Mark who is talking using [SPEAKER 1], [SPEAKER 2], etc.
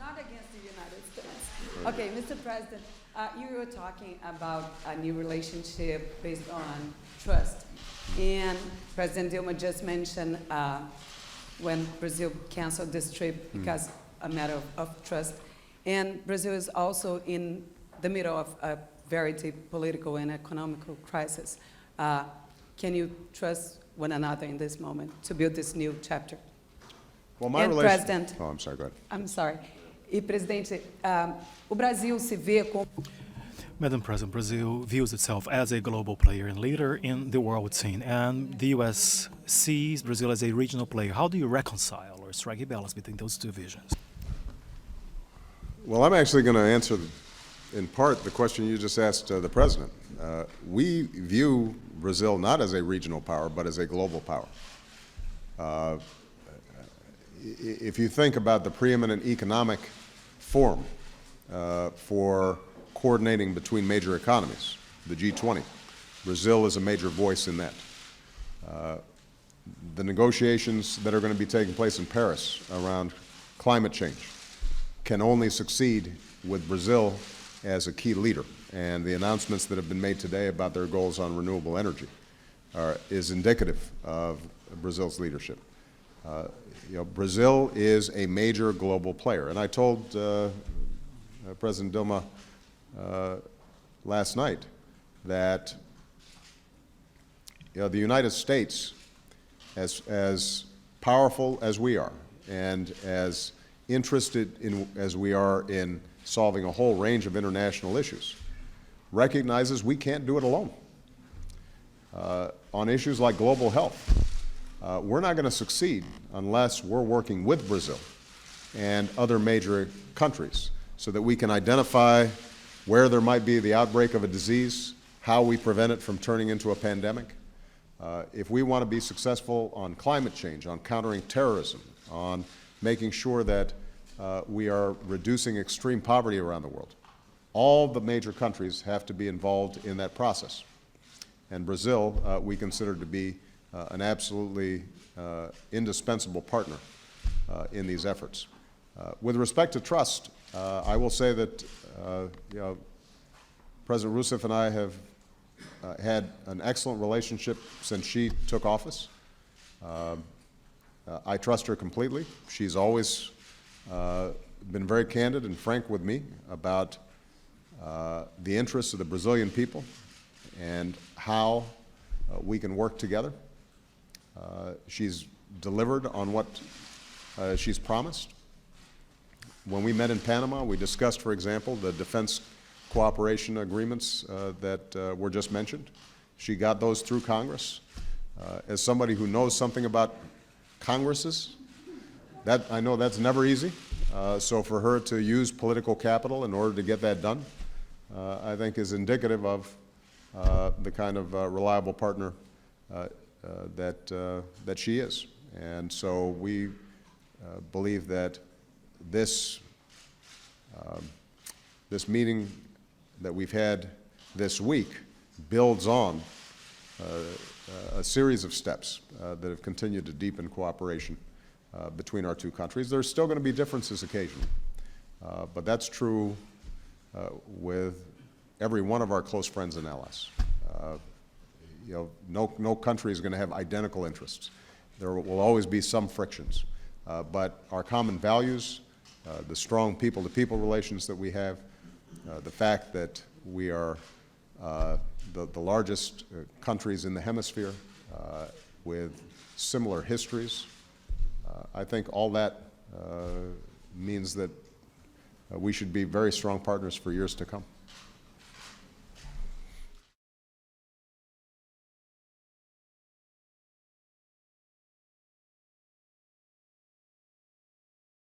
[SPEAKER 1] not against the United States. Okay, Mr. President, you were talking about a new relationship based on trust. And President Dilma just mentioned when Brazil canceled this trip because a matter of trust. And Brazil is also in the middle of a very deep political and economical crisis. Can you trust one another in this moment to build this new chapter?
[SPEAKER 2] Well, my
[SPEAKER 1] President,
[SPEAKER 2] oh, I'm sorry, go ahead.
[SPEAKER 1] I'm sorry. E, Presidente, o Brasil se vê como...
[SPEAKER 3] Madam President, Brazil views itself as a global player and leader in the world scene, and the U.S. sees Brazil as a regional player. How do you reconcile or strike a balance between those two visions?
[SPEAKER 2] Well, I'm actually going to answer, in part, the question you just asked the President. We view Brazil not as a regional power, but as a global power. If you think about the preeminent economic forum for coordinating between major economies, the G20, Brazil is a major voice in that. The negotiations that are going to be taking place in Paris around climate change can only succeed with Brazil as a key leader. And the announcements that have been made today about their goals on renewable energy is indicative of Brazil's leadership. Brazil is a major global player. And I told President Dilma last night that the United States, as powerful as we are and as interested as we are in solving a whole range of international issues, recognizes we can't do it alone. On issues like global health, we're not going to succeed unless we're working with Brazil and other major countries so that we can identify where there might be the outbreak of a disease, how we prevent it from turning into a pandemic. If we want to be successful on climate change, on countering terrorism, on making sure that we are reducing extreme poverty around the world, all the major countries have to be involved in that process. And Brazil, we consider to be an absolutely indispensable partner in these efforts. With respect to trust, I will say that President Rousseff and I have had an excellent relationship since she took office. I trust her completely. She's always been very candid and frank with me about the interests of the Brazilian people and how we can work together. She's delivered on what she's promised. When we met in Panama, we discussed, for example, the defense cooperation agreements that were just mentioned. She got those through Congress. As somebody who knows something about Congresses, I know that's never easy. So for her to use political capital in order to get that done, I think is indicative of the kind of reliable partner that she is. And so we believe that this meeting that we've had this week builds on a series of steps that have continued to deepen cooperation between our two countries. There's still going to be differences occasionally, but that's true with every one of our close friends and allies. No country is going to have identical interests. There will always be some frictions, but our common values, the strong people-to-people relations that we have, the fact that we are the largest countries in the hemisphere with similar histories, I think all that means that we should be very strong partners for years to come.